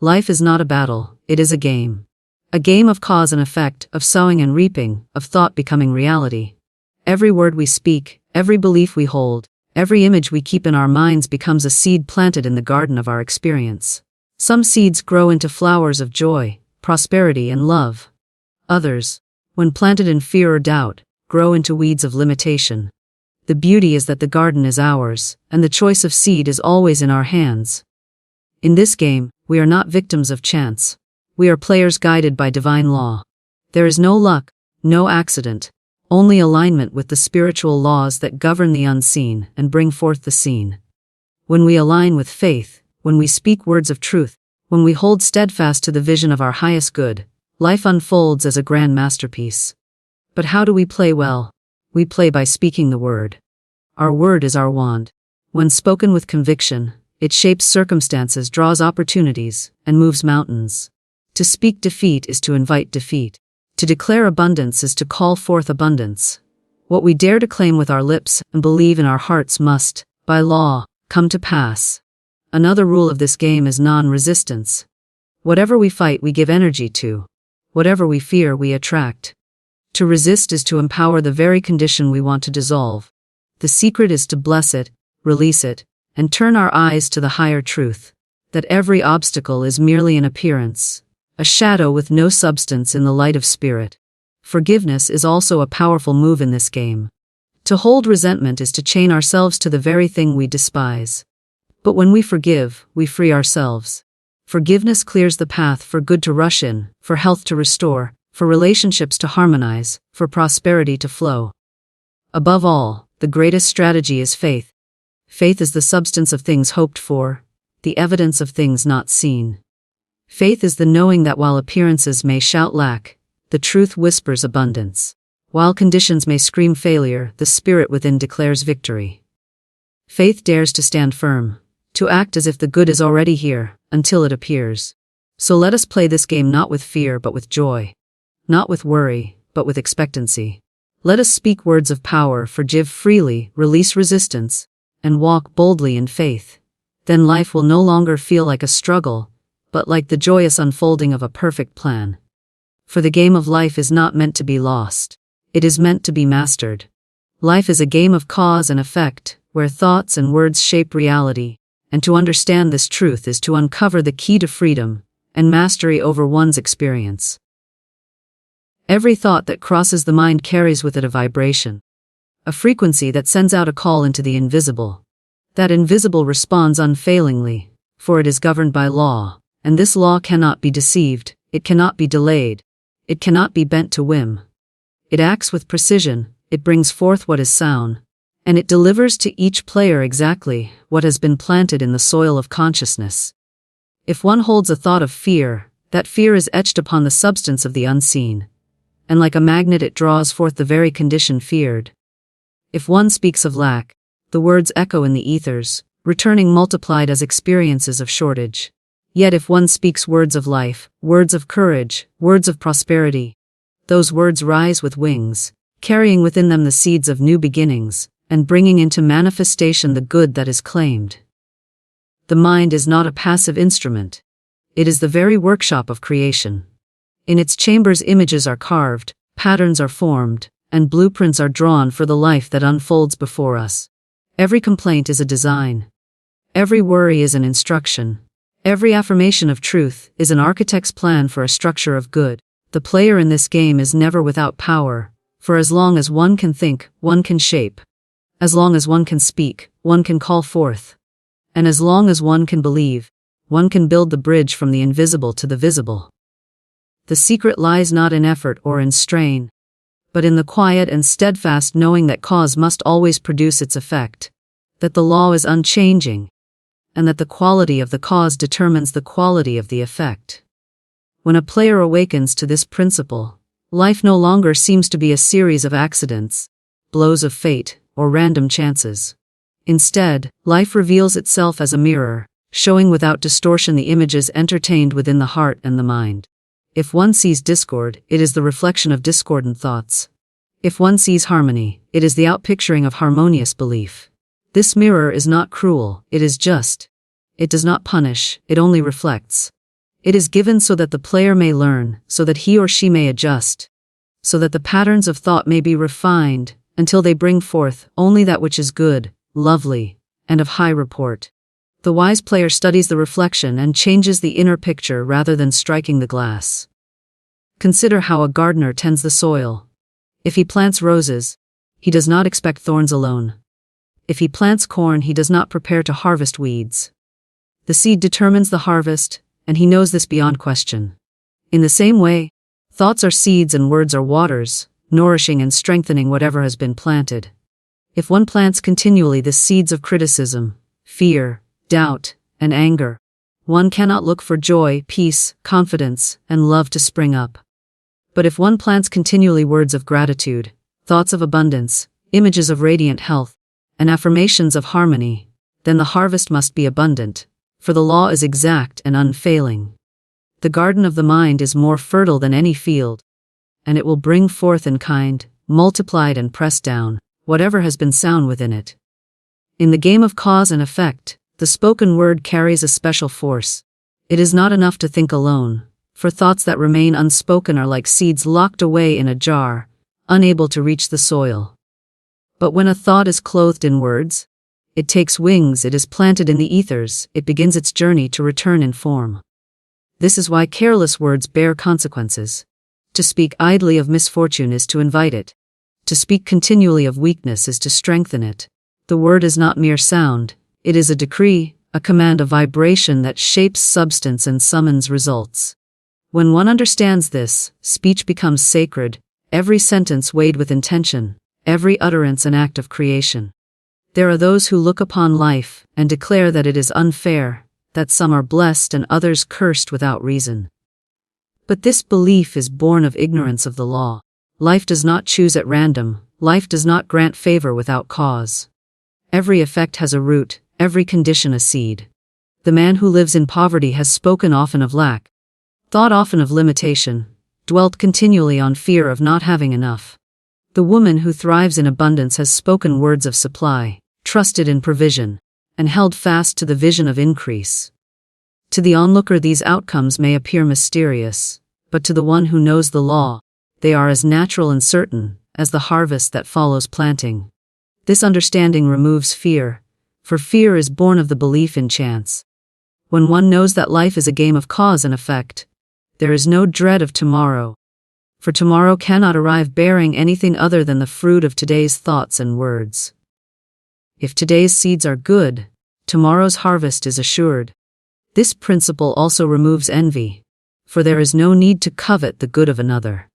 Life is not a battle, it is a game. A game of cause and effect, of sowing and reaping, of thought becoming reality. Every word we speak, every belief we hold, every image we keep in our minds becomes a seed planted in the garden of our experience. Some seeds grow into flowers of joy, prosperity, and love. Others, when planted in fear or doubt, grow into weeds of limitation. The beauty is that the garden is ours, and the choice of seed is always in our hands. In this game, we are not victims of chance. We are players guided by divine law. There is no luck, no accident, only alignment with the spiritual laws that govern the unseen and bring forth the seen. When we align with faith, when we speak words of truth, when we hold steadfast to the vision of our highest good, life unfolds as a grand masterpiece. But how do we play well? We play by speaking the word. Our word is our wand. When spoken with conviction, it shapes circumstances, draws opportunities, and moves mountains. To speak defeat is to invite defeat. To declare abundance is to call forth abundance. What we dare to claim with our lips and believe in our hearts must, by law, come to pass. Another rule of this game is non-resistance. Whatever we fight, we give energy to. Whatever we fear, we attract. To resist is to empower the very condition we want to dissolve. The secret is to bless it, release it, and turn our eyes to the higher truth, that every obstacle is merely an appearance, a shadow with no substance in the light of spirit. Forgiveness is also a powerful move in this game. To hold resentment is to chain ourselves to the very thing we despise. But when we forgive, we free ourselves. Forgiveness clears the path for good to rush in, for health to restore, for relationships to harmonize, for prosperity to flow. Above all, the greatest strategy is faith. Faith is the substance of things hoped for, the evidence of things not seen. Faith is the knowing that while appearances may shout lack, the truth whispers abundance. While conditions may scream failure, the spirit within declares victory. Faith dares to stand firm, to act as if the good is already here, until it appears. So let us play this game not with fear but with joy. Not with worry, but with expectancy. Let us speak words of power, forgive freely, release resistance, and walk boldly in faith. Then life will no longer feel like a struggle, but like the joyous unfolding of a perfect plan. For the game of life is not meant to be lost. It is meant to be mastered. Life is a game of cause and effect, where thoughts and words shape reality, and to understand this truth is to uncover the key to freedom and mastery over one's experience. Every thought that crosses the mind carries with it a vibration, a frequency that sends out a call into the invisible. That invisible responds unfailingly, for it is governed by law, and this law cannot be deceived, it cannot be delayed, it cannot be bent to whim. It acts with precision, it brings forth what is sound, and it delivers to each player exactly what has been planted in the soil of consciousness. If one holds a thought of fear, that fear is etched upon the substance of the unseen, and like a magnet it draws forth the very condition feared. If one speaks of lack, the words echo in the ethers, returning multiplied as experiences of shortage. Yet if one speaks words of life, words of courage, words of prosperity, those words rise with wings, carrying within them the seeds of new beginnings, and bringing into manifestation the good that is claimed. The mind is not a passive instrument. It is the very workshop of creation. In its chambers images are carved, patterns are formed, and blueprints are drawn for the life that unfolds before us. Every complaint is a design. Every worry is an instruction. Every affirmation of truth is an architect's plan for a structure of good. The player in this game is never without power, for as long as one can think, one can shape. As long as one can speak, one can call forth. And as long as one can believe, one can build the bridge from the invisible to the visible. The secret lies not in effort or in strain, but in the quiet and steadfast knowing that cause must always produce its effect, that the law is unchanging, and that the quality of the cause determines the quality of the effect. When a player awakens to this principle, life no longer seems to be a series of accidents, blows of fate, or random chances. Instead, life reveals itself as a mirror, showing without distortion the images entertained within the heart and the mind. If one sees discord, it is the reflection of discordant thoughts. If one sees harmony, it is the outpicturing of harmonious belief. This mirror is not cruel, it is just. It does not punish, it only reflects. It is given so that the player may learn, so that he or she may adjust, so that the patterns of thought may be refined, until they bring forth only that which is good, lovely, and of high report. The wise player studies the reflection and changes the inner picture rather than striking the glass. Consider how a gardener tends the soil. If he plants roses, he does not expect thorns alone. If he plants corn, he does not prepare to harvest weeds. The seed determines the harvest, and he knows this beyond question. In the same way, thoughts are seeds and words are waters, nourishing and strengthening whatever has been planted. If one plants continually the seeds of criticism, fear, doubt, and anger, one cannot look for joy, peace, confidence, and love to spring up. But if one plants continually words of gratitude, thoughts of abundance, images of radiant health, and affirmations of harmony, then the harvest must be abundant, for the law is exact and unfailing. The garden of the mind is more fertile than any field, and it will bring forth in kind, multiplied and pressed down, whatever has been sown within it. In the game of cause and effect, the spoken word carries a special force. It is not enough to think alone, for thoughts that remain unspoken are like seeds locked away in a jar, unable to reach the soil. But when a thought is clothed in words, it takes wings, it is planted in the ethers, it begins its journey to return in form. This is why careless words bear consequences. To speak idly of misfortune is to invite it. To speak continually of weakness is to strengthen it. The word is not mere sound, it is a decree, a command, a vibration that shapes substance and summons results. When one understands this, speech becomes sacred, every sentence weighed with intention, every utterance an act of creation. There are those who look upon life and declare that it is unfair, that some are blessed and others cursed without reason. But this belief is born of ignorance of the law. Life does not choose at random, life does not grant favor without cause. Every effect has a root, every condition a seed. The man who lives in poverty has spoken often of lack, thought often of limitation, dwelt continually on fear of not having enough. The woman who thrives in abundance has spoken words of supply, trusted in provision, and held fast to the vision of increase. To the onlooker these outcomes may appear mysterious, but to the one who knows the law, they are as natural and certain as the harvest that follows planting. This understanding removes fear, for fear is born of the belief in chance. When one knows that life is a game of cause and effect, there is no dread of tomorrow, for tomorrow cannot arrive bearing anything other than the fruit of today's thoughts and words. If today's seeds are good, tomorrow's harvest is assured. This principle also removes envy, for there is no need to covet the good of another.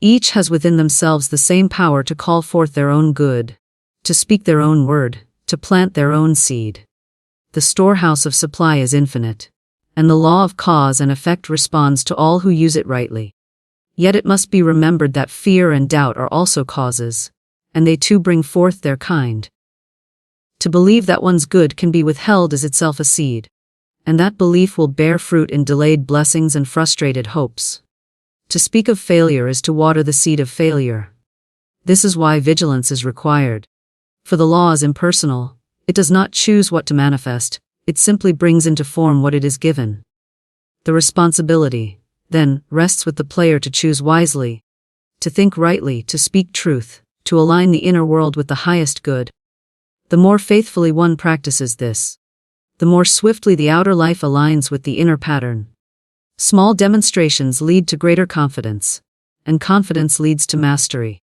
Each has within themselves the same power to call forth their own good, to speak their own word, to plant their own seed. The storehouse of supply is infinite, and the law of cause and effect responds to all who use it rightly. Yet it must be remembered that fear and doubt are also causes, and they too bring forth their kind. To believe that one's good can be withheld is itself a seed, and that belief will bear fruit in delayed blessings and frustrated hopes. To speak of failure is to water the seed of failure. This is why vigilance is required. For the law is impersonal, it does not choose what to manifest, it simply brings into form what it is given. The responsibility, then, rests with the player to choose wisely, to think rightly, to speak truth, to align the inner world with the highest good. The more faithfully one practices this, the more swiftly the outer life aligns with the inner pattern. Small demonstrations lead to greater confidence, and confidence leads to mastery.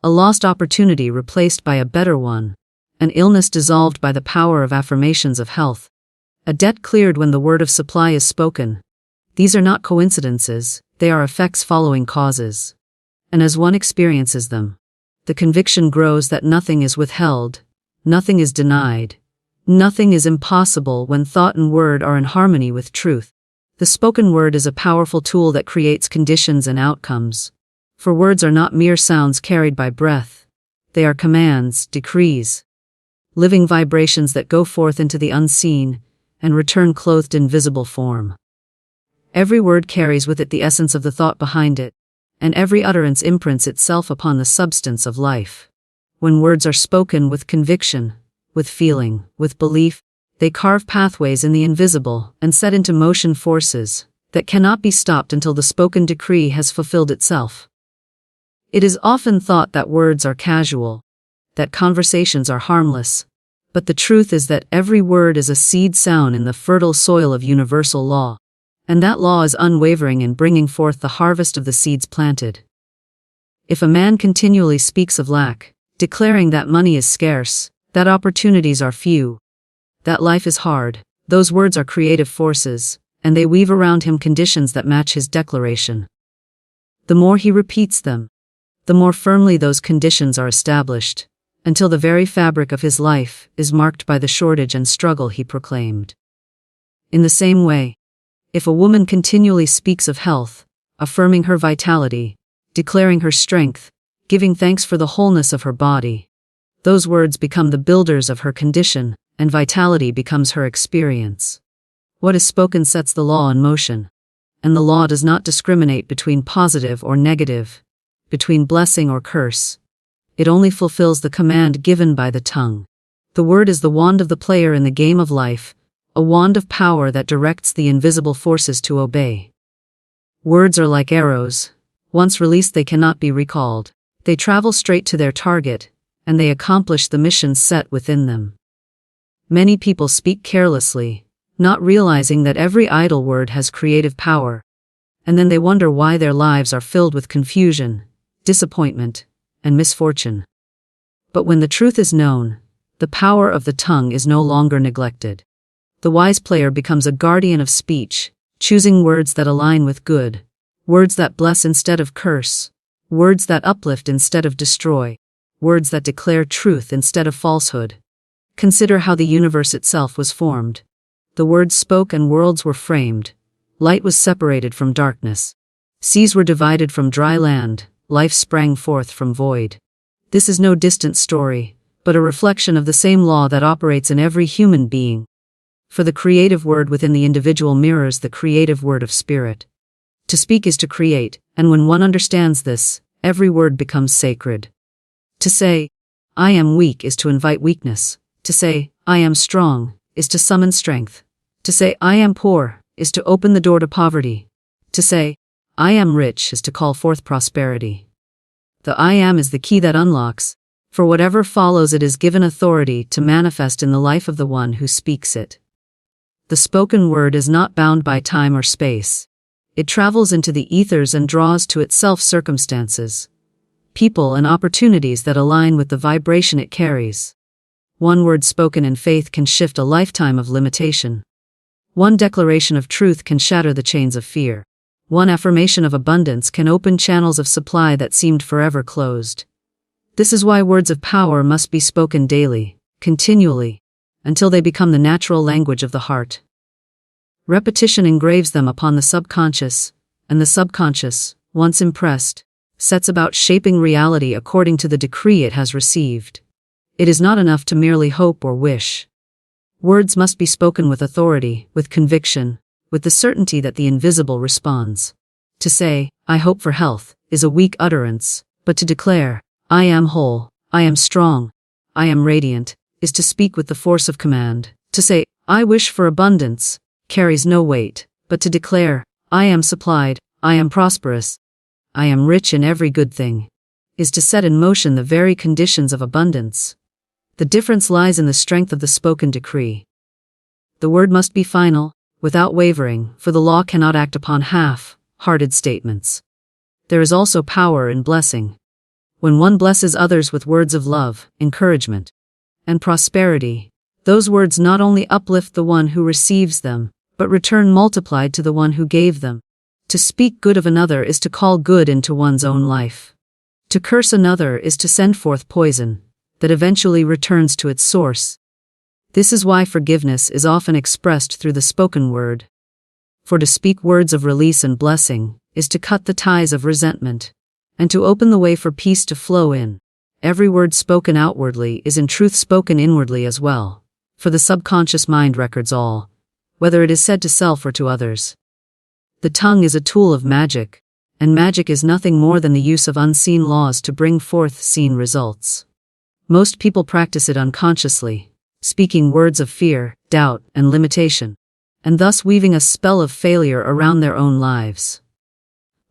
A lost opportunity replaced by a better one, an illness dissolved by the power of affirmations of health, a debt cleared when the word of supply is spoken. These are not coincidences, they are effects following causes. And as one experiences them, the conviction grows that nothing is withheld, nothing is denied, nothing is impossible when thought and word are in harmony with truth. The spoken word is a powerful tool that creates conditions and outcomes. For words are not mere sounds carried by breath. They are commands, decrees, living vibrations that go forth into the unseen and return clothed in visible form. Every word carries with it the essence of the thought behind it, and every utterance imprints itself upon the substance of life. When words are spoken with conviction, with feeling, with belief, they carve pathways in the invisible and set into motion forces that cannot be stopped until the spoken decree has fulfilled itself. It is often thought that words are casual, that conversations are harmless, but the truth is that every word is a seed sown in the fertile soil of universal law, and that law is unwavering in bringing forth the harvest of the seeds planted. If a man continually speaks of lack, declaring that money is scarce, that opportunities are few, that life is hard, those words are creative forces, and they weave around him conditions that match his declaration. The more he repeats them, the more firmly those conditions are established, until the very fabric of his life is marked by the shortage and struggle he proclaimed. In the same way, if a woman continually speaks of health, affirming her vitality, declaring her strength, giving thanks for the wholeness of her body, those words become the builders of her condition, and vitality becomes her experience. What is spoken sets the law in motion, and the law does not discriminate between positive or negative, between blessing or curse. It only fulfills the command given by the tongue. The word is the wand of the player in the game of life, a wand of power that directs the invisible forces to obey. Words are like arrows. Once released, they cannot be recalled. They travel straight to their target, and they accomplish the mission set within them. Many people speak carelessly, not realizing that every idle word has creative power, and then they wonder why their lives are filled with confusion, disappointment, and misfortune. But when the truth is known, the power of the tongue is no longer neglected. The wise player becomes a guardian of speech, choosing words that align with good, words that bless instead of curse, words that uplift instead of destroy, words that declare truth instead of falsehood. Consider how the universe itself was formed. The words spoke and worlds were framed. Light was separated from darkness. Seas were divided from dry land. Life sprang forth from void. This is no distant story, but a reflection of the same law that operates in every human being. For the creative word within the individual mirrors the creative word of spirit. To speak is to create, and when one understands this, every word becomes sacred. To say, I am weak is to invite weakness. To say, I am strong, is to summon strength. To say, I am poor, is to open the door to poverty. To say, I am rich is to call forth prosperity. The I am is the key that unlocks. For whatever follows it is given authority to manifest in the life of the one who speaks it. The spoken word is not bound by time or space. It travels into the ethers and draws to itself circumstances, people and opportunities that align with the vibration it carries. One word spoken in faith can shift a lifetime of limitation. One declaration of truth can shatter the chains of fear. One affirmation of abundance can open channels of supply that seemed forever closed. This is why words of power must be spoken daily, continually, until they become the natural language of the heart. Repetition engraves them upon the subconscious, and the subconscious, once impressed, sets about shaping reality according to the decree it has received. It is not enough to merely hope or wish. Words must be spoken with authority, with conviction, with the certainty that the invisible responds. To say, I hope for health, is a weak utterance, but to declare, I am whole, I am strong, I am radiant, is to speak with the force of command. To say, I wish for abundance, carries no weight, but to declare, I am supplied, I am prosperous, I am rich in every good thing, is to set in motion the very conditions of abundance. The difference lies in the strength of the spoken decree. The word must be final, without wavering, for the law cannot act upon half-hearted statements. There is also power in blessing. When one blesses others with words of love, encouragement, and prosperity, those words not only uplift the one who receives them, but return multiplied to the one who gave them. To speak good of another is to call good into one's own life. To curse another is to send forth poison, that eventually returns to its source. This is why forgiveness is often expressed through the spoken word. For to speak words of release and blessing is to cut the ties of resentment, and to open the way for peace to flow in. Every word spoken outwardly is in truth spoken inwardly as well, for the subconscious mind records all, whether it is said to self or to others. The tongue is a tool of magic, and magic is nothing more than the use of unseen laws to bring forth seen results. Most people practice it unconsciously, speaking words of fear, doubt, and limitation. and thus weaving a spell of failure around their own lives.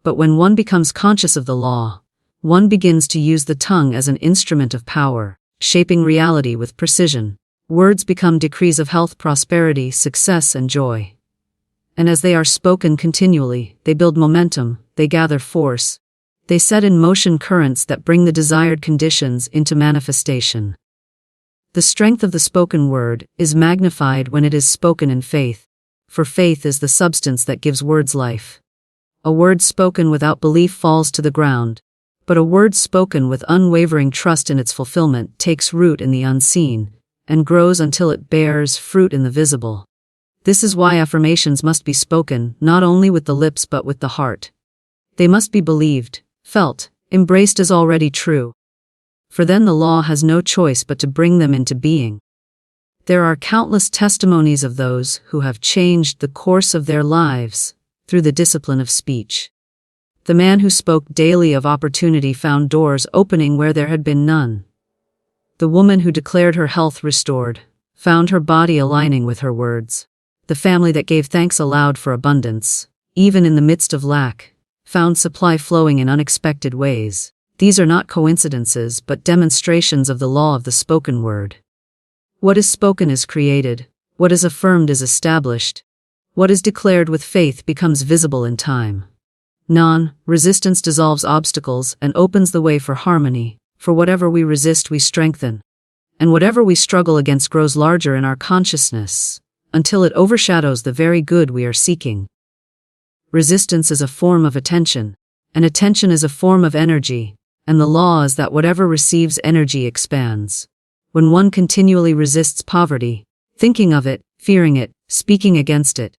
But when one becomes conscious of the law, one begins to use the tongue as an instrument of power, shaping reality with precision. Words become decrees of health, prosperity, success, and joy. And as they are spoken continually, they build momentum, they gather force, they set in motion currents that bring the desired conditions into manifestation. The strength of the spoken word is magnified when it is spoken in faith, for faith is the substance that gives words life. A word spoken without belief falls to the ground, but a word spoken with unwavering trust in its fulfillment takes root in the unseen, and grows until it bears fruit in the visible. This is why affirmations must be spoken not only with the lips but with the heart. They must be believed, felt, embraced as already true. For then the law has no choice but to bring them into being. There are countless testimonies of those who have changed the course of their lives through the discipline of speech. The man who spoke daily of opportunity found doors opening where there had been none. The woman who declared her health restored found her body aligning with her words. The family that gave thanks aloud for abundance, even in the midst of lack, found supply flowing in unexpected ways. These are not coincidences but demonstrations of the law of the spoken word. What is spoken is created, what is affirmed is established, what is declared with faith becomes visible in time. Non-resistance dissolves obstacles and opens the way for harmony, for whatever we resist we strengthen, and whatever we struggle against grows larger in our consciousness, until it overshadows the very good we are seeking. Resistance is a form of attention, and attention is a form of energy, and the law is that whatever receives energy expands. When one continually resists poverty, thinking of it, fearing it, speaking against it,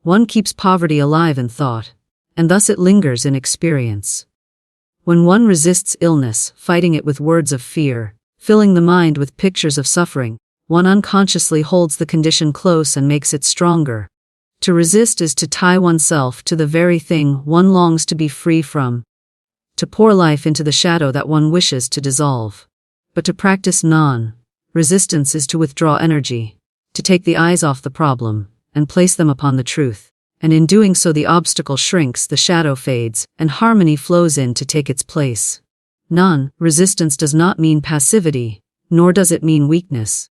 one keeps poverty alive in thought, and thus it lingers in experience. When one resists illness, fighting it with words of fear, filling the mind with pictures of suffering, one unconsciously holds the condition close and makes it stronger. To resist is to tie oneself to the very thing one longs to be free from, to pour life into the shadow that one wishes to dissolve. But to practice non-resistance is to withdraw energy, to take the eyes off the problem, and place them upon the truth. And in doing so the obstacle shrinks, the shadow fades, and harmony flows in to take its place. Non-resistance does not mean passivity, nor does it mean weakness.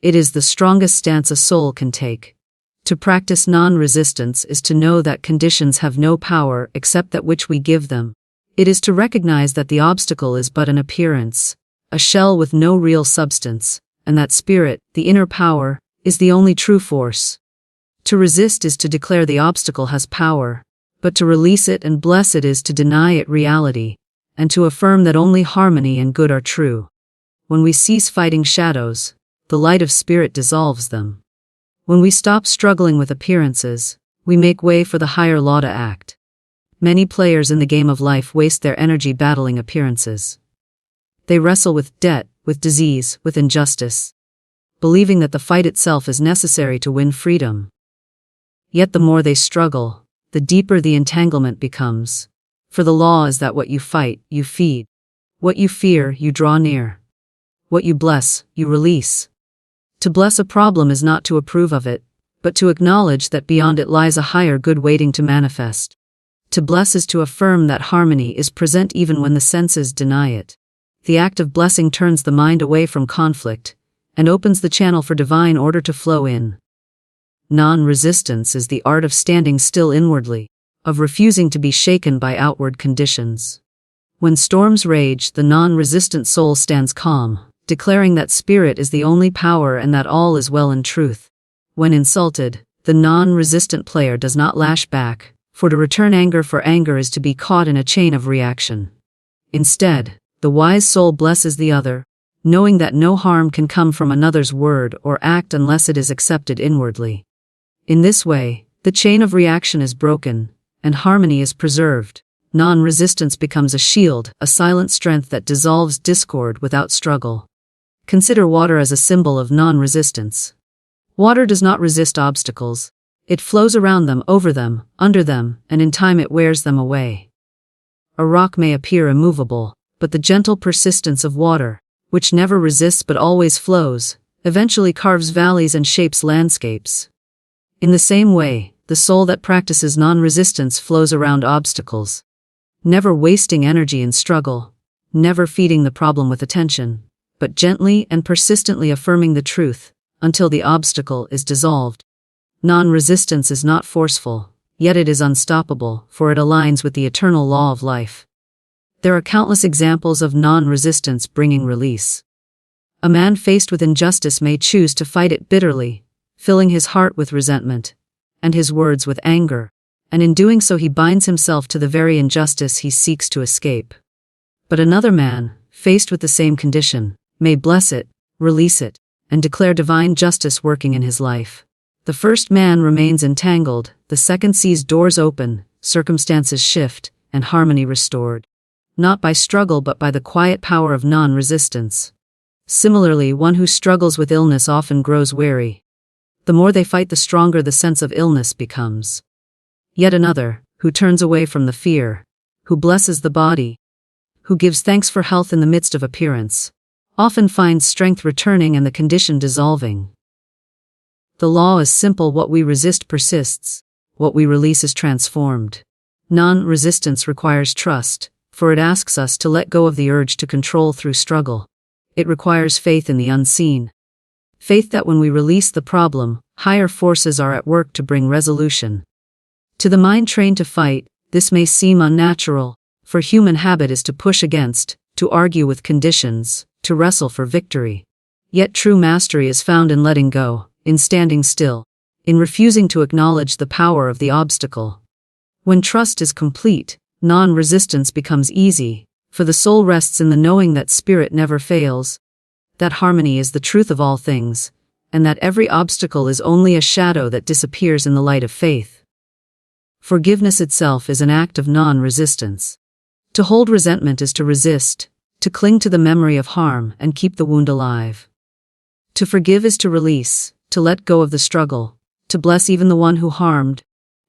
It is the strongest stance a soul can take. To practice non-resistance is to know that conditions have no power except that which we give them. It is to recognize that the obstacle is but an appearance, a shell with no real substance, and that spirit, the inner power, is the only true force. To resist is to declare the obstacle has power, but to release it and bless it is to deny it reality, and to affirm that only harmony and good are true. When we cease fighting shadows, the light of spirit dissolves them. When we stop struggling with appearances, we make way for the higher law to act. Many players in the game of life waste their energy battling appearances. They wrestle with debt, with disease, with injustice, believing that the fight itself is necessary to win freedom. Yet the more they struggle, the deeper the entanglement becomes. For the law is that what you fight, you feed. What you fear, you draw near. What you bless, you release. To bless a problem is not to approve of it, but to acknowledge that beyond it lies a higher good waiting to manifest. To bless is to affirm that harmony is present even when the senses deny it. The act of blessing turns the mind away from conflict, and opens the channel for divine order to flow in. Non-resistance is the art of standing still inwardly, of refusing to be shaken by outward conditions. When storms rage, the non-resistant soul stands calm, declaring that spirit is the only power and that all is well in truth. When insulted, the non-resistant player does not lash back, for to return anger for anger is to be caught in a chain of reaction. Instead, the wise soul blesses the other, knowing that no harm can come from another's word or act unless it is accepted inwardly. In this way, the chain of reaction is broken, and harmony is preserved. Non-resistance becomes a shield, a silent strength that dissolves discord without struggle. Consider water as a symbol of non-resistance. Water does not resist obstacles. It flows around them, over them, under them, and in time it wears them away. A rock may appear immovable, but the gentle persistence of water, which never resists but always flows, eventually carves valleys and shapes landscapes. In the same way, the soul that practices non-resistance flows around obstacles, never wasting energy in struggle, never feeding the problem with attention, but gently and persistently affirming the truth until the obstacle is dissolved. Non-resistance is not forceful, yet it is unstoppable, for it aligns with the eternal law of life. There are countless examples of non-resistance bringing release. A man faced with injustice may choose to fight it bitterly, filling his heart with resentment, and his words with anger, and in doing so he binds himself to the very injustice he seeks to escape. But another man, faced with the same condition, may bless it, release it, and declare divine justice working in his life. The first man remains entangled, the second sees doors open, circumstances shift, and harmony restored. Not by struggle but by the quiet power of non-resistance. Similarly, one who struggles with illness often grows weary. The more they fight, the stronger the sense of illness becomes. Yet another, who turns away from the fear, who blesses the body, who gives thanks for health in the midst of appearance, often finds strength returning and the condition dissolving. The law is simple: what we resist persists, what we release is transformed. Non-resistance requires trust, for it asks us to let go of the urge to control through struggle. It requires faith in the unseen. Faith that when we release the problem, higher forces are at work to bring resolution. To the mind trained to fight, this may seem unnatural, for human habit is to push against, to argue with conditions, to wrestle for victory. Yet true mastery is found in letting go, in standing still, in refusing to acknowledge the power of the obstacle. When trust is complete, non-resistance becomes easy, for the soul rests in the knowing that spirit never fails, that harmony is the truth of all things, and that every obstacle is only a shadow that disappears in the light of faith. Forgiveness itself is an act of non-resistance. To hold resentment is to resist, to cling to the memory of harm and keep the wound alive. To forgive is to release, to let go of the struggle, to bless even the one who harmed,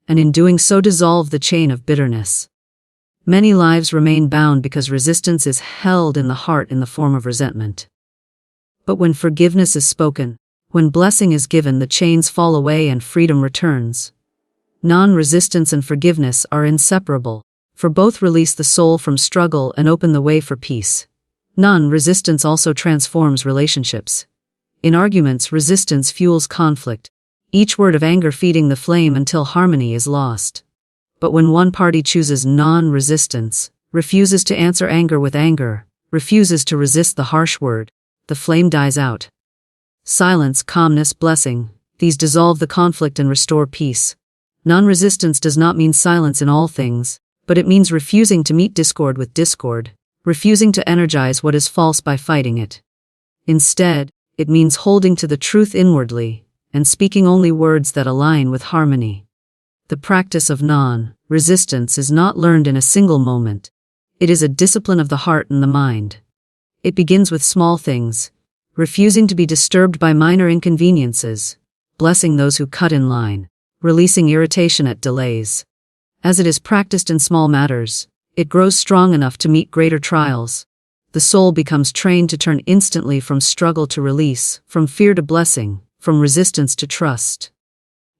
and in doing so dissolve the chain of bitterness. Many lives remain bound because resistance is held in the heart in the form of resentment. But when forgiveness is spoken, when blessing is given, the chains fall away and freedom returns. Non-resistance and forgiveness are inseparable, for both release the soul from struggle and open the way for peace. Non-resistance also transforms relationships. In arguments, resistance fuels conflict, each word of anger feeding the flame until harmony is lost. But when one party chooses non-resistance, refuses to answer anger with anger, refuses to resist the harsh word, the flame dies out. Silence, calmness, blessing, these dissolve the conflict and restore peace. Non-resistance does not mean silence in all things, but it means refusing to meet discord with discord, refusing to energize what is false by fighting it. Instead, it means holding to the truth inwardly, and speaking only words that align with harmony. The practice of non-resistance is not learned in a single moment. It is a discipline of the heart and the mind. It begins with small things, refusing to be disturbed by minor inconveniences, blessing those who cut in line, releasing irritation at delays. As it is practiced in small matters, it grows strong enough to meet greater trials. The soul becomes trained to turn instantly from struggle to release, from fear to blessing, from resistance to trust.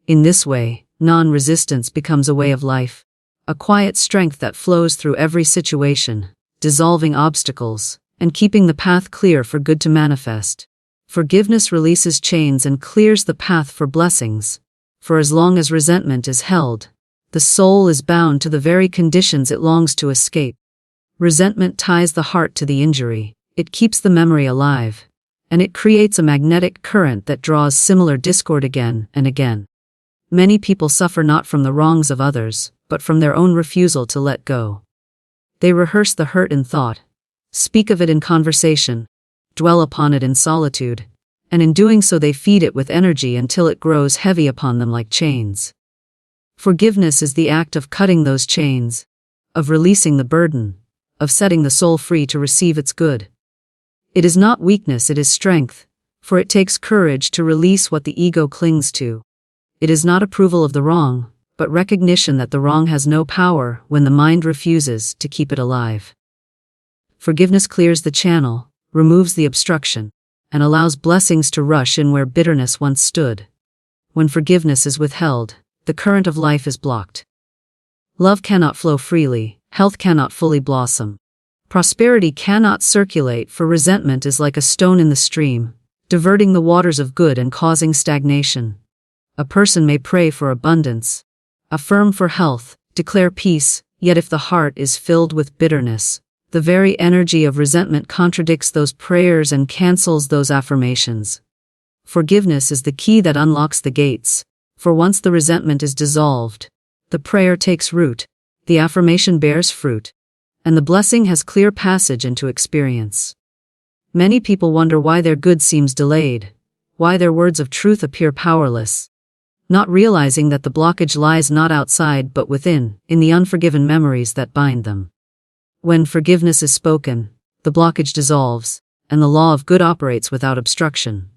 In this way, non-resistance becomes a way of life, a quiet strength that flows through every situation, dissolving obstacles, and keeping the path clear for good to manifest. Forgiveness releases chains and clears the path for blessings. For as long as resentment is held, the soul is bound to the very conditions it longs to escape. Resentment ties the heart to the injury, it keeps the memory alive, and it creates a magnetic current that draws similar discord again and again. Many people suffer not from the wrongs of others, but from their own refusal to let go. They rehearse the hurt in thought, speak of it in conversation, dwell upon it in solitude, and in doing so they feed it with energy until it grows heavy upon them like chains. Forgiveness is the act of cutting those chains, of releasing the burden, of setting the soul free to receive its good. It is not weakness, it is strength, for it takes courage to release what the ego clings to. It is not approval of the wrong, but recognition that the wrong has no power when the mind refuses to keep it alive. Forgiveness clears the channel, removes the obstruction, and allows blessings to rush in where bitterness once stood. When forgiveness is withheld, the current of life is blocked. Love cannot flow freely, health cannot fully blossom. Prosperity cannot circulate, for resentment is like a stone in the stream, diverting the waters of good and causing stagnation. A person may pray for abundance, affirm for health, declare peace, yet if the heart is filled with bitterness, the very energy of resentment contradicts those prayers and cancels those affirmations. Forgiveness is the key that unlocks the gates, for once the resentment is dissolved, the prayer takes root, the affirmation bears fruit, and the blessing has clear passage into experience. Many people wonder why their good seems delayed, why their words of truth appear powerless, not realizing that the blockage lies not outside but within, in the unforgiven memories that bind them. When forgiveness is spoken, the blockage dissolves, and the law of good operates without obstruction.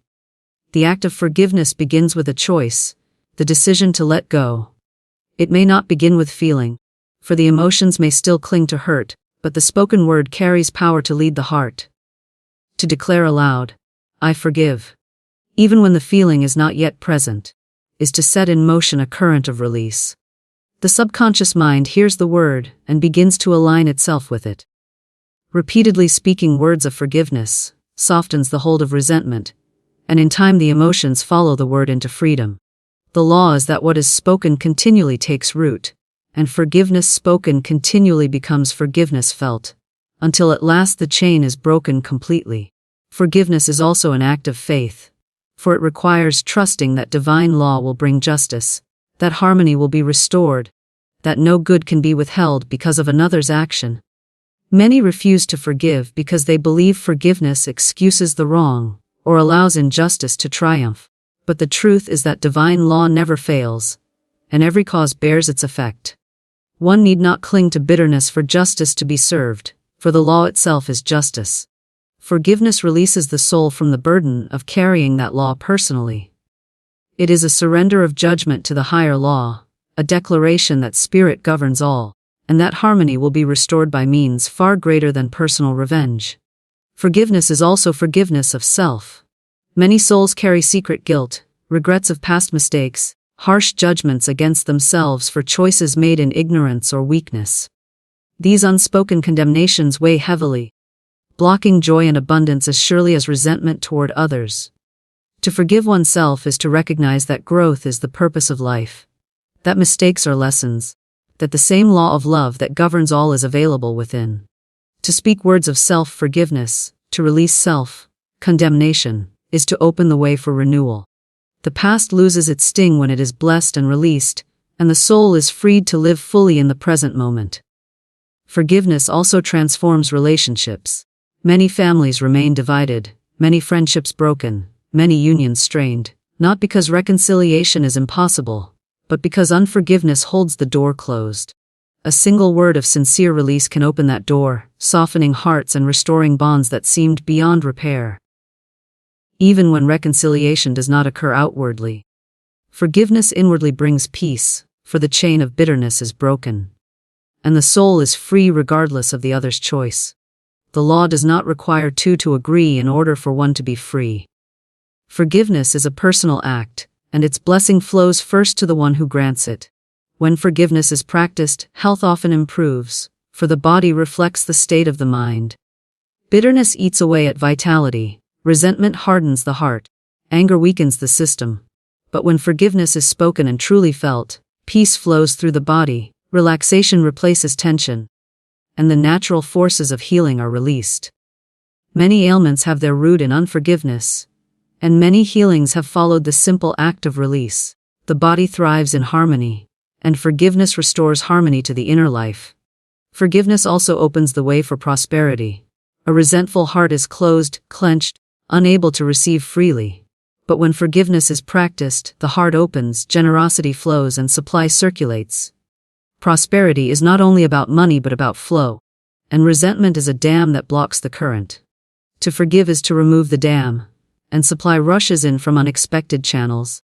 The act of forgiveness begins with a choice, the decision to let go. It may not begin with feeling, for the emotions may still cling to hurt, but the spoken word carries power to lead the heart. To declare aloud, "I forgive," even when the feeling is not yet present, is to set in motion a current of release. The subconscious mind hears the word and begins to align itself with it. Repeatedly speaking words of forgiveness softens the hold of resentment, and in time the emotions follow the word into freedom. The law is that what is spoken continually takes root, and forgiveness spoken continually becomes forgiveness felt, until at last the chain is broken completely. Forgiveness is also an act of faith, for it requires trusting that divine law will bring justice, that harmony will be restored, that no good can be withheld because of another's action. Many refuse to forgive because they believe forgiveness excuses the wrong, or allows injustice to triumph. But the truth is that divine law never fails, and every cause bears its effect. One need not cling to bitterness for justice to be served, for the law itself is justice. Forgiveness releases the soul from the burden of carrying that law personally. It is a surrender of judgment to the higher law, a declaration that spirit governs all, and that harmony will be restored by means far greater than personal revenge. Forgiveness is also forgiveness of self. Many souls carry secret guilt, regrets of past mistakes, harsh judgments against themselves for choices made in ignorance or weakness. These unspoken condemnations weigh heavily, blocking joy and abundance as surely as resentment toward others. To forgive oneself is to recognize that growth is the purpose of life, that mistakes are lessons, that the same law of love that governs all is available within. To speak words of self-forgiveness, to release self-condemnation, is to open the way for renewal. The past loses its sting when it is blessed and released, and the soul is freed to live fully in the present moment. Forgiveness also transforms relationships. Many families remain divided, many friendships broken, many unions strained, not because reconciliation is impossible, but because unforgiveness holds the door closed. A single word of sincere release can open that door, softening hearts and restoring bonds that seemed beyond repair. Even when reconciliation does not occur outwardly, forgiveness inwardly brings peace, for the chain of bitterness is broken, and the soul is free regardless of the other's choice. The law does not require two to agree in order for one to be free. Forgiveness is a personal act, and its blessing flows first to the one who grants it. When forgiveness is practiced, health often improves, for the body reflects the state of the mind. Bitterness eats away at vitality, resentment hardens the heart, anger weakens the system. But when forgiveness is spoken and truly felt, peace flows through the body, relaxation replaces tension, and the natural forces of healing are released. Many ailments have their root in unforgiveness, and many healings have followed the simple act of release. The body thrives in harmony, and forgiveness restores harmony to the inner life. Forgiveness also opens the way for prosperity. A resentful heart is closed, clenched, unable to receive freely. But when forgiveness is practiced, the heart opens, generosity flows, and supply circulates. Prosperity is not only about money but about flow, and resentment is a dam that blocks the current. To forgive is to remove the dam, and supply rushes in from unexpected channels.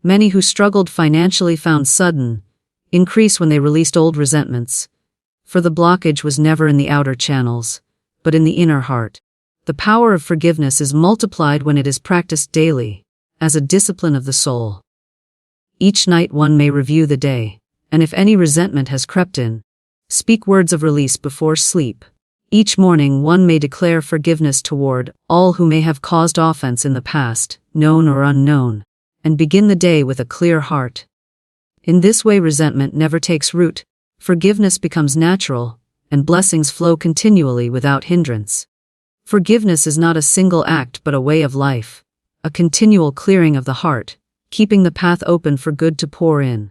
Many who struggled financially found sudden increase when they released old resentments, for the blockage was never in the outer channels, but in the inner heart. The power of forgiveness is multiplied when it is practiced daily, as a discipline of the soul. Each night one may review the day, and if any resentment has crept in, speak words of release before sleep. Each morning one may declare forgiveness toward all who may have caused offense in the past, known or unknown, and begin the day with a clear heart. In this way resentment never takes root, forgiveness becomes natural, and blessings flow continually without hindrance. Forgiveness is not a single act but a way of life, a continual clearing of the heart, keeping the path open for good to pour in.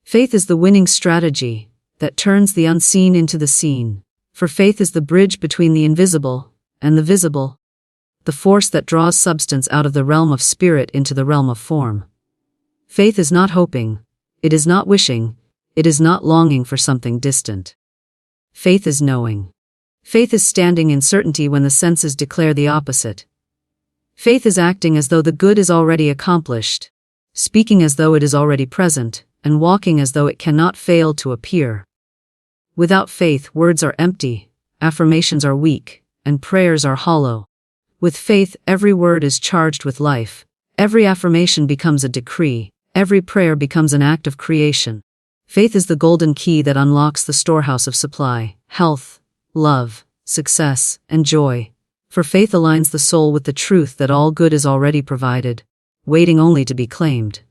Faith is the winning strategy that turns the unseen into the seen, for faith is the bridge between the invisible and the visible, the force that draws substance out of the realm of spirit into the realm of form. Faith is not hoping, it is not wishing, it is not longing for something distant. Faith is knowing. Faith is standing in certainty when the senses declare the opposite. Faith is acting as though the good is already accomplished, speaking as though it is already present, and walking as though it cannot fail to appear. Without faith, words are empty, affirmations are weak, and prayers are hollow. With faith, every word is charged with life, every affirmation becomes a decree, every prayer becomes an act of creation. Faith is the golden key that unlocks the storehouse of supply, health, love, success, and joy. For faith aligns the soul with the truth that all good is already provided, waiting only to be claimed.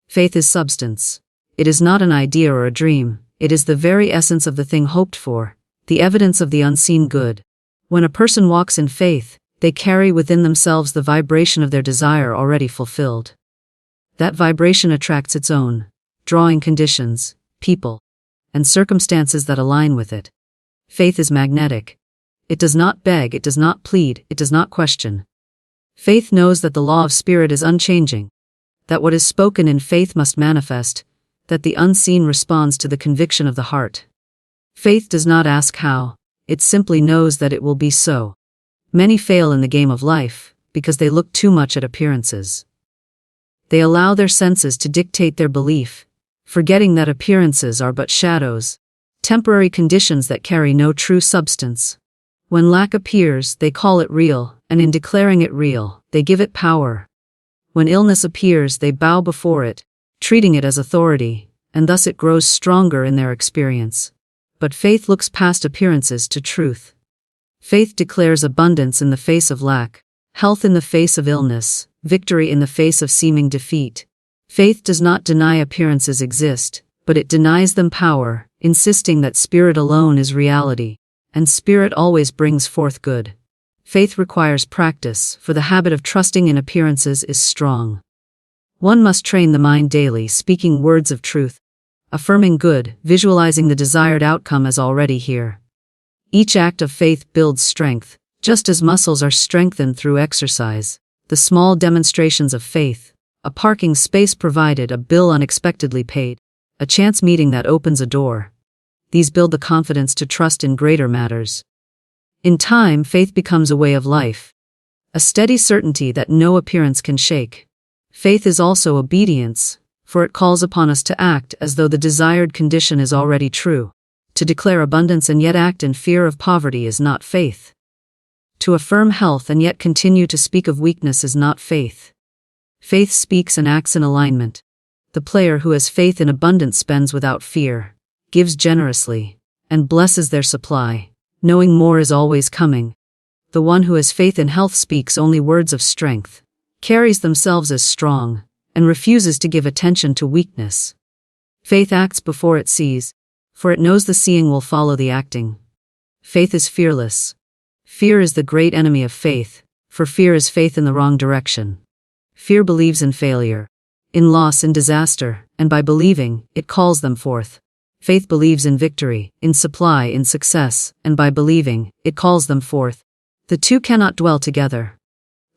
Faith is substance. It is not an idea or a dream, it is the very essence of the thing hoped for, the evidence of the unseen good. When a person walks in faith, they carry within themselves the vibration of their desire already fulfilled. That vibration attracts its own, drawing conditions, people, and circumstances that align with it. Faith is magnetic. It does not beg, it does not plead, it does not question. Faith knows that the law of spirit is unchanging, that what is spoken in faith must manifest, that the unseen responds to the conviction of the heart. Faith does not ask how, it simply knows that it will be so. Many fail in the game of life because they look too much at appearances. They allow their senses to dictate their belief, forgetting that appearances are but shadows, temporary conditions that carry no true substance. When lack appears, they call it real, and in declaring it real, they give it power. When illness appears, they bow before it, treating it as authority, and thus it grows stronger in their experience. But faith looks past appearances to truth. Faith declares abundance in the face of lack, health in the face of illness, victory in the face of seeming defeat. Faith does not deny appearances exist, but it denies them power, insisting that spirit alone is reality, and spirit always brings forth good. Faith requires practice, for the habit of trusting in appearances is strong. One must train the mind daily, speaking words of truth, affirming good, visualizing the desired outcome as already here. Each act of faith builds strength, just as muscles are strengthened through exercise. The small demonstrations of faith, a parking space provided, a bill unexpectedly paid, a chance meeting that opens a door. These build the confidence to trust in greater matters. In time, faith becomes a way of life, a steady certainty that no appearance can shake. Faith is also obedience, for it calls upon us to act as though the desired condition is already true. To declare abundance and yet act in fear of poverty is not faith. To affirm health and yet continue to speak of weakness is not faith. Faith speaks and acts in alignment. The player who has faith in abundance spends without fear, gives generously, and blesses their supply, knowing more is always coming. The one who has faith in health speaks only words of strength, carries themselves as strong, and refuses to give attention to weakness. Faith acts before it sees, for it knows the seeing will follow the acting. Faith is fearless. Fear is the great enemy of faith, for fear is faith in the wrong direction. Fear believes in failure, in loss, in disaster, and by believing, it calls them forth. Faith believes in victory, in supply, in success, and by believing, it calls them forth. The two cannot dwell together.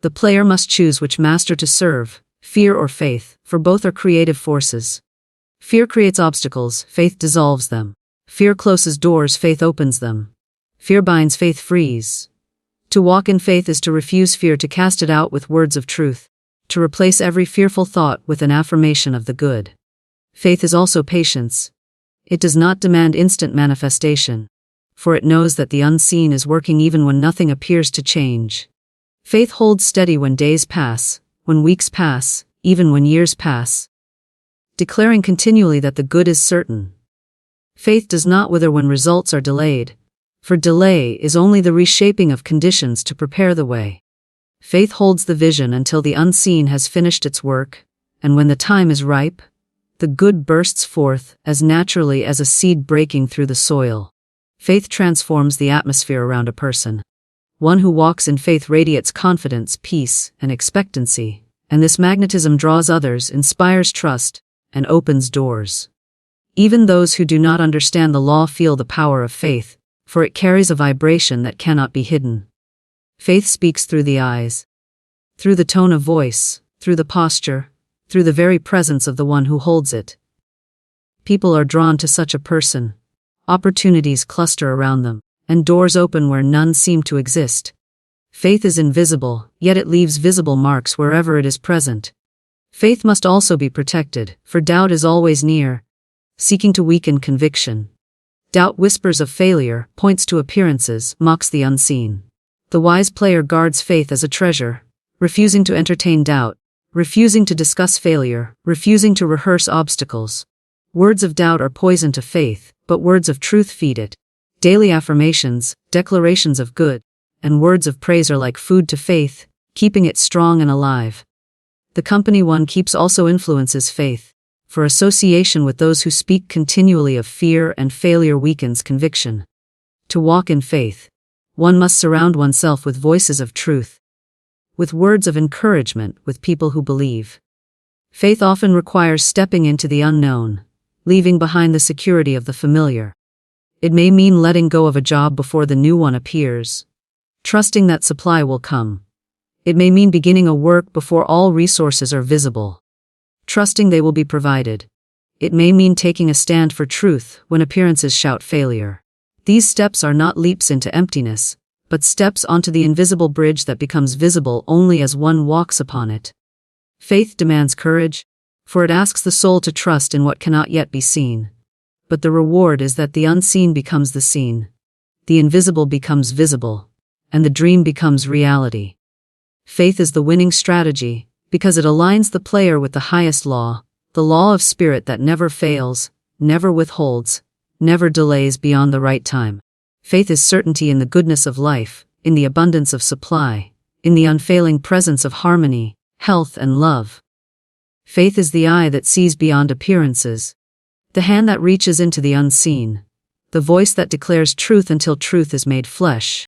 The player must choose which master to serve, fear or faith, for both are creative forces. Fear creates obstacles, faith dissolves them. Fear closes doors, faith opens them. Fear binds, faith frees. To walk in faith is to refuse fear, to cast it out with words of truth, to replace every fearful thought with an affirmation of the good. Faith is also patience. It does not demand instant manifestation, for it knows that the unseen is working even when nothing appears to change. Faith holds steady when days pass, when weeks pass, even when years pass. declaring continually that the good is certain. Faith does not wither when results are delayed, for delay is only the reshaping of conditions to prepare the way. Faith holds the vision until the unseen has finished its work, and when the time is ripe, the good bursts forth as naturally as a seed breaking through the soil. Faith transforms the atmosphere around a person. One who walks in faith radiates confidence, peace, and expectancy, and this magnetism draws others, inspires trust, and opens doors. Even those who do not understand the law feel the power of faith, for it carries a vibration that cannot be hidden. Faith speaks through the eyes, through the tone of voice, through the posture, through the very presence of the one who holds it. People are drawn to such a person. Opportunities cluster around them, and doors open where none seem to exist. Faith is invisible, yet it leaves visible marks wherever it is present. Faith must also be protected, for doubt is always near, seeking to weaken conviction. Doubt whispers of failure, points to appearances, mocks the unseen. The wise player guards faith as a treasure, refusing to entertain doubt, refusing to discuss failure, refusing to rehearse obstacles. Words of doubt are poison to faith, but words of truth feed it. Daily affirmations, declarations of good, and words of praise are like food to faith, keeping it strong and alive. The company one keeps also influences faith, for association with those who speak continually of fear and failure weakens conviction. To walk in faith, one must surround oneself with voices of truth, with words of encouragement, with people who believe. Faith often requires stepping into the unknown, leaving behind the security of the familiar. It may mean letting go of a job before the new one appears, trusting that supply will come. It may mean beginning a work before all resources are visible, trusting they will be provided. It may mean taking a stand for truth when appearances shout failure. These steps are not leaps into emptiness, but steps onto the invisible bridge that becomes visible only as one walks upon it. Faith demands courage, for it asks the soul to trust in what cannot yet be seen. But the reward is that the unseen becomes the seen, the invisible becomes visible, and the dream becomes reality. Faith is the winning strategy, because it aligns the player with the highest law, the law of spirit that never fails, never withholds, never delays beyond the right time. Faith is certainty in the goodness of life, in the abundance of supply, in the unfailing presence of harmony, health and love. Faith is the eye that sees beyond appearances, the hand that reaches into the unseen, the voice that declares truth until truth is made flesh.